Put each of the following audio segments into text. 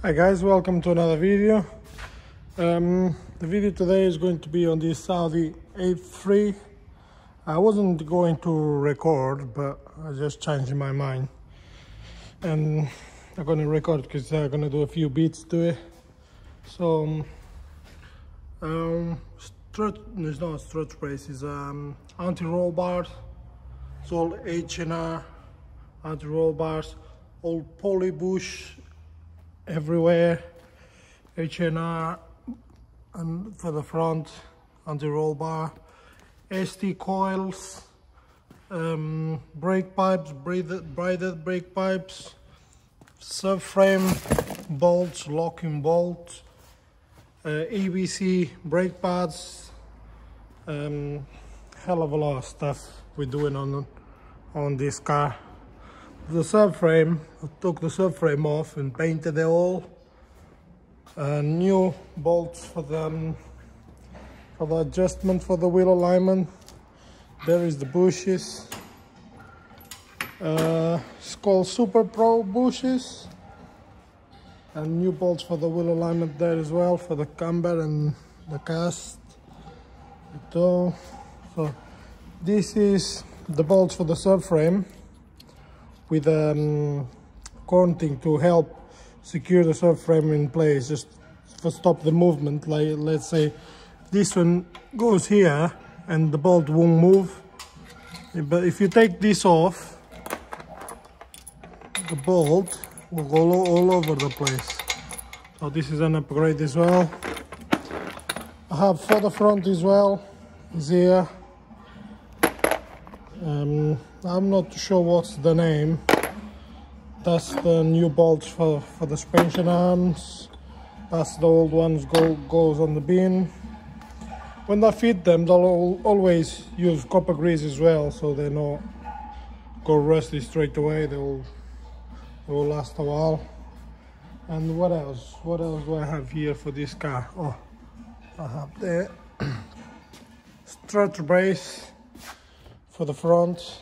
Hi guys, welcome to another video. The video today is going to be on this Audi A3. I wasn't going to record, but I just changed my mind. And I'm going to record because I'm going to do a few beats to it. So, it's not a strut brace, it's anti-roll bars. It's all H&R anti-roll bars, all poly bush everywhere, H&R, and for the front anti-roll bar, ST coils, brake pipes, braided brake pipes, subframe bolts, locking bolts, ABC brake pads, hell of a lot of stuff we're doing on this car. The subframe, I took the subframe off and painted it all. New bolts for the adjustment for the wheel alignment. There is the bushes. It's called Super Pro bushes. And new bolts for the wheel alignment there as well, for the camber and the cast. So this is the bolts for the subframe, with cornting to help secure the subframe in place, just to stop the movement. Like, let's say this one goes here and the bolt won't move, but if you take this off, the bolt will go all over the place. So this is an upgrade as well. I have for the front as well, is here. I'm not sure what's the name. That's the new bolts for the suspension arms. That's the old ones goes on the bin. When they fit them, they'll always use copper grease as well, so they don't go rusty straight away. They will last a while. And what else? What else do I have here for this car? Oh, I have the strut brace for the front,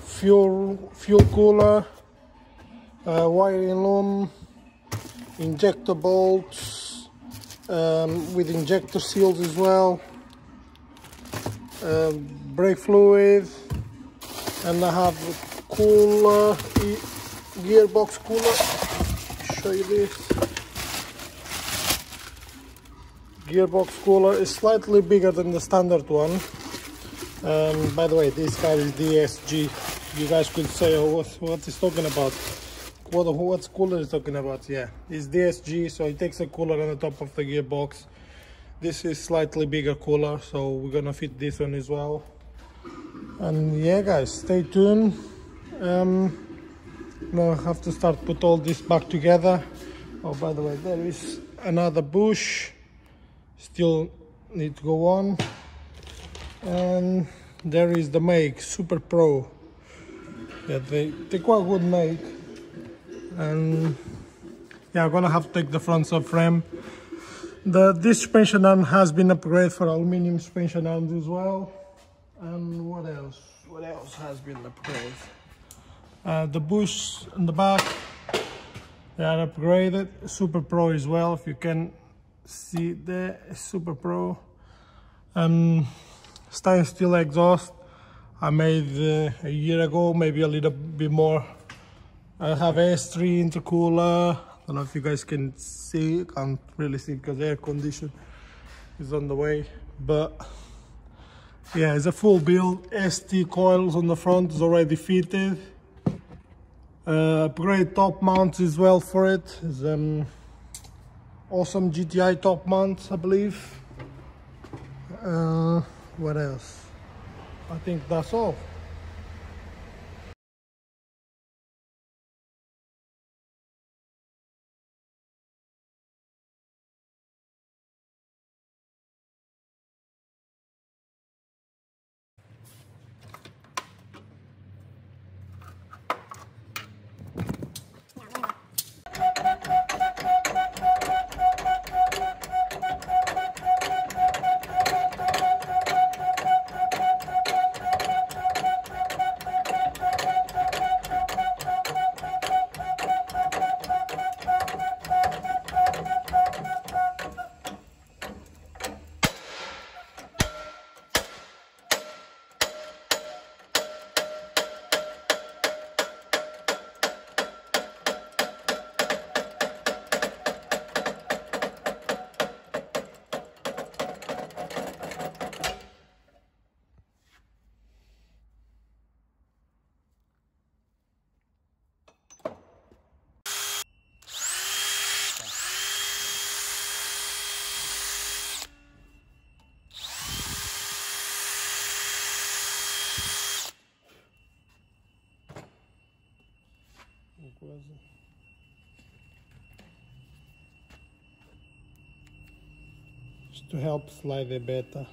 fuel cooler, wiring loom, injector bolts with injector seals as well, brake fluid, and I have a cooler, gearbox cooler. Show you this. Gearbox cooler is slightly bigger than the standard one. By the way, this car is DSG. You guys could say, oh, what is talking about? What's cooler is talking about? Yeah, it's DSG, so it takes a cooler on the top of the gearbox. This is slightly bigger cooler, so we're gonna fit this one as well. And yeah, guys, stay tuned. Now I have to start put all this back together. Oh, by the way, there is another bush. Still need to go on. And there is the make, Super Pro. Yeah, they quite good make. And yeah, I'm gonna have to take the front subframe. This suspension arm has been upgraded for aluminum suspension arms as well. And what else? What else has been upgraded? The bush in the back, they are upgraded. Super Pro as well, if you can see there, Super Pro. Stainless steel exhaust I made a year ago, maybe a little bit more. I have S3 intercooler. I don't know if you guys can see, can't really see because air condition is on the way, but yeah, it's a full build. ST coils on the front is already fitted. Upgrade top mounts as well for it. It's awesome GTI top mounts, I believe. What else? I think that's all. 2000. Just to help slide it better.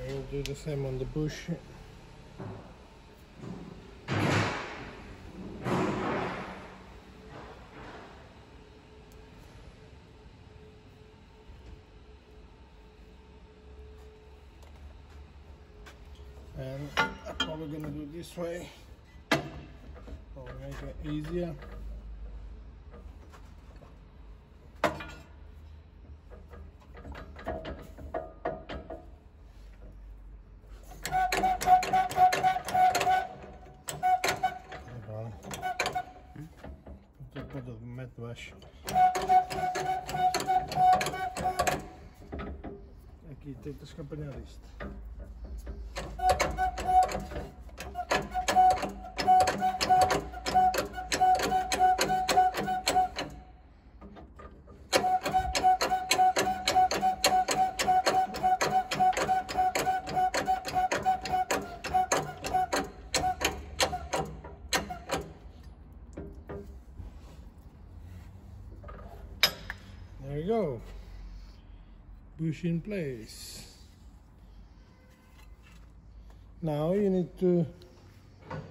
We'll do the same on the bush. And I'm probably gonna do this way. I'll make it easier. Put the mat wash. Aqui tentas que apanhar isto. There you go, bush in place. Now you need to,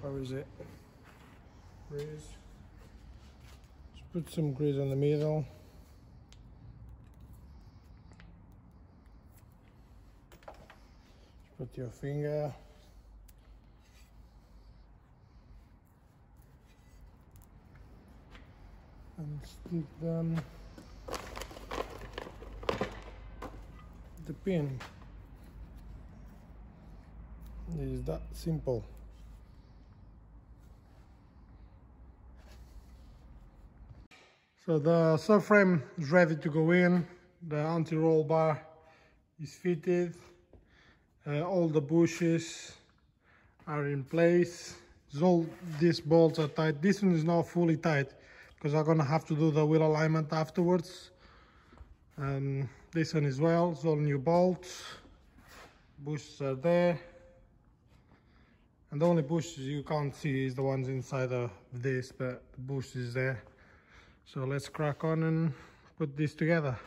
where is it? Grease. Just put some grease on the middle. Just put your finger. And stick them. The pin. It is that simple. So the subframe is ready to go in. The anti-roll bar is fitted. All the bushes are in place. All these bolts are tight. This one is not fully tight because I'm gonna have to do the wheel alignment afterwards. This one as well, it's all new bolts. Bushes are there. And the only bushes you can't see is the ones inside of this, but the bush is there. So let's crack on and put this together.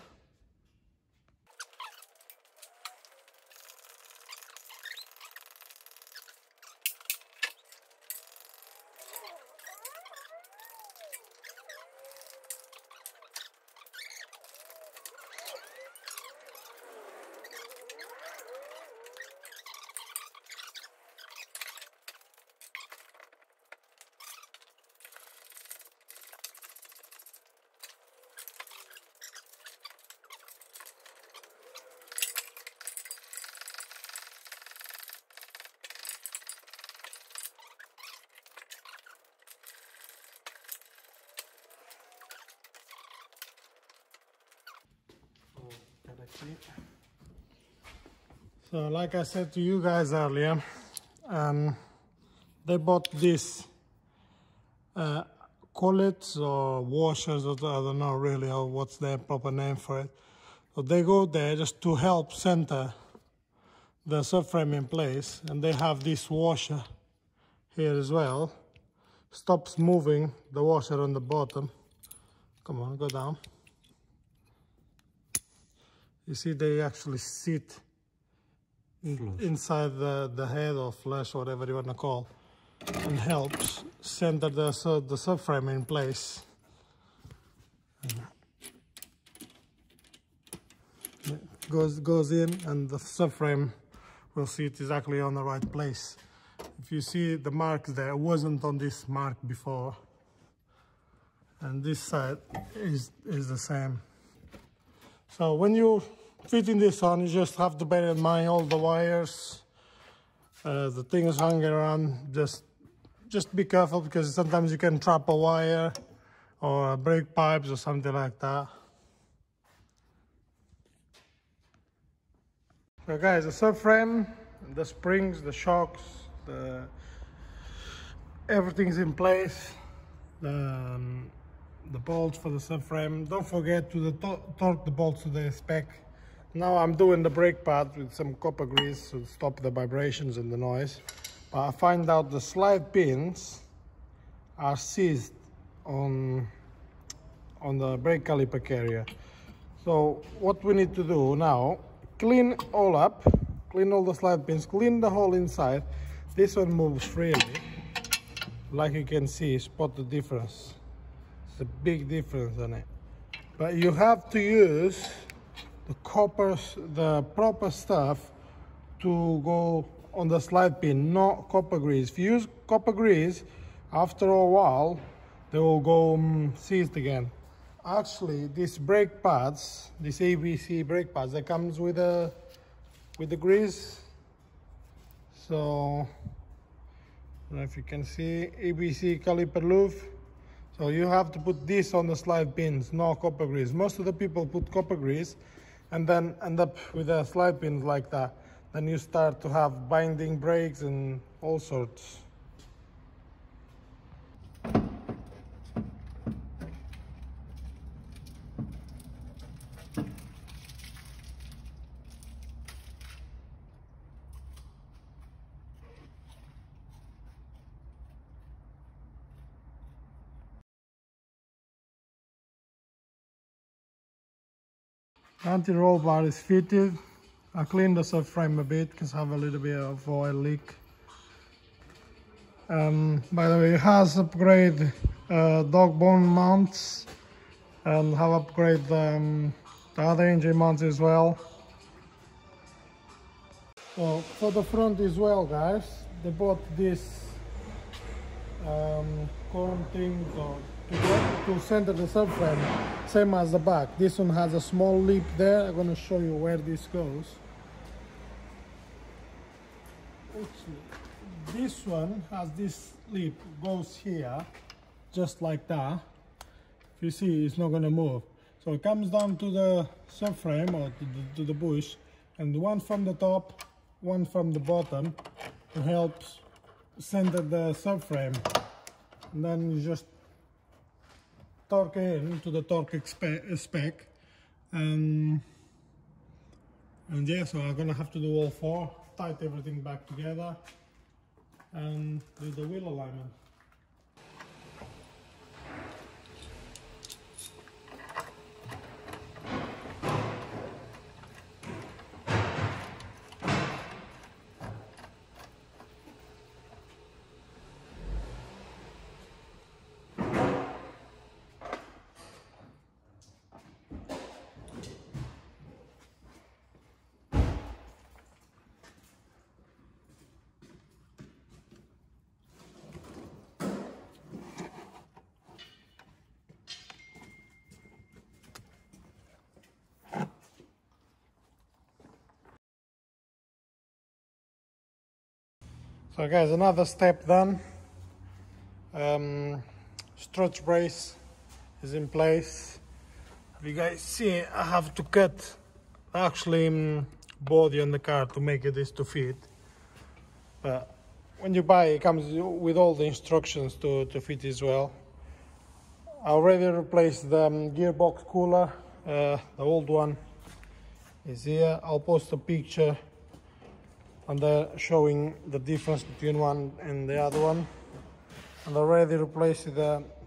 So like I said to you guys earlier, they bought this collets or washers, or I don't know really what's their proper name for it. So they go there just to help center the subframe in place, and they have this washer here as well. Stops moving the washer on the bottom. Come on, go down. You see, they actually sit inside the head or flesh, or whatever you want to call, and helps center the subframe in place. It goes in, and the subframe will sit exactly on the right place. If you see the marks there, it wasn't on this mark before, and this side is the same. So when you fitting this on, you just have to bear in mind all the wires, the things hanging around. Just be careful, because sometimes you can trap a wire or brake pipes or something like that. So guys, the subframe, the springs, the shocks, everything's in place. The bolts for the subframe. Don't forget to torque the bolts to the spec. Now I'm doing the brake pad with some copper grease to stop the vibrations and the noise. But I find out the slide pins are seized on the brake caliper carrier. So what we need to do now, clean all up, clean all the slide pins, clean the hole inside. This one moves freely. Like you can see, spot the difference. It's a big difference on it. But you have to use the proper stuff to go on the slide pin, not copper grease. If you use copper grease, after a while, they will go seized again. Actually, these brake pads, these ABC brake pads, that comes with the grease. So, I don't know if you can see, ABC caliper lube. So you have to put this on the slide pins, no copper grease. Most of the people put copper grease and then end up with the slide pins like that. Then you start to have binding brakes and all sorts. Anti-roll bar is fitted. I cleaned the subframe a bit because I have a little bit of oil leak. By the way, it has upgraded dog bone mounts and have upgraded the other engine mounts as well. So for the front as well, guys, they bought this cone thing to center the subframe, same as the back. This one has a small lip there. I'm going to show you where this goes. Actually, this one has this lip, goes here, just like that. If you see, it's not going to move. So it comes down to the subframe or to the bush, and one from the top, one from the bottom, to help center the subframe. And then you just torque in to the torque spec, and yeah, so I'm gonna have to do all four, tight everything back together and do the wheel alignment. So guys, another step done. Strut brace is in place. If you guys see, I have to cut actually body on the car to make this to fit. But when you buy, it comes with all the instructions to fit as well. I already replaced the gearbox cooler. The old one is here. I'll post a picture and they're showing the difference between one and the other one. And already replaced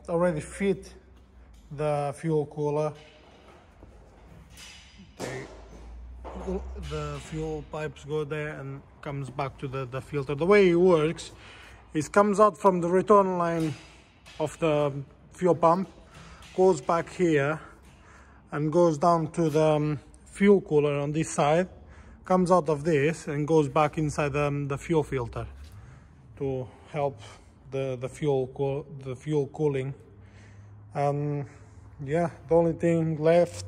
already fit the fuel cooler. The fuel pipes go there and comes back to the filter. The way it works is comes out from the return line of the fuel pump, goes back here and goes down to the fuel cooler on this side, comes out of this and goes back inside the fuel filter to help the fuel cooling. Yeah, the only thing left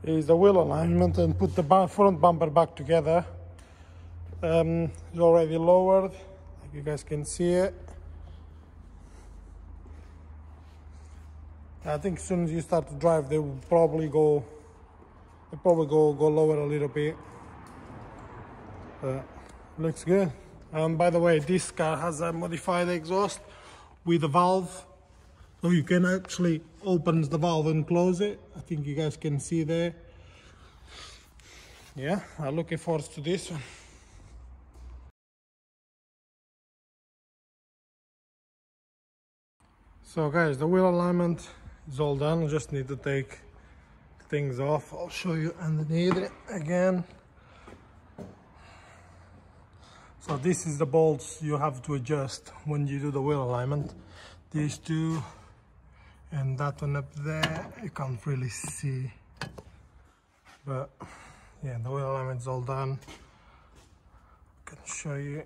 is the wheel alignment and put the front bumper back together. It's already lowered, like you guys can see it. I think as soon as you start to drive, they will probably go lower a little bit. Looks good. By the way, this car has a modified exhaust with a valve, so you can actually open the valve and close it. I think you guys can see there. Yeah, I'm looking forward to this one. So guys, the wheel alignment is all done. I just need to take things off. I'll show you underneath it again. So this is the bolts you have to adjust when you do the wheel alignment. These two and that one up there, you can't really see. But yeah, the wheel alignment is all done. I can show you.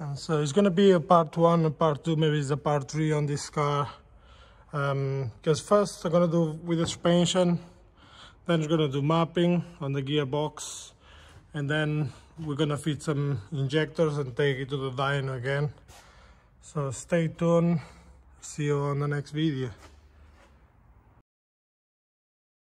And so it's going to be a part 1, a part 2, maybe it's a part 3 on this car. Because first I'm going to do with the suspension, then I'm going to do mapping on the gearbox, and then we're going to fit some injectors and take it to the dyno again. So stay tuned, see you on the next video.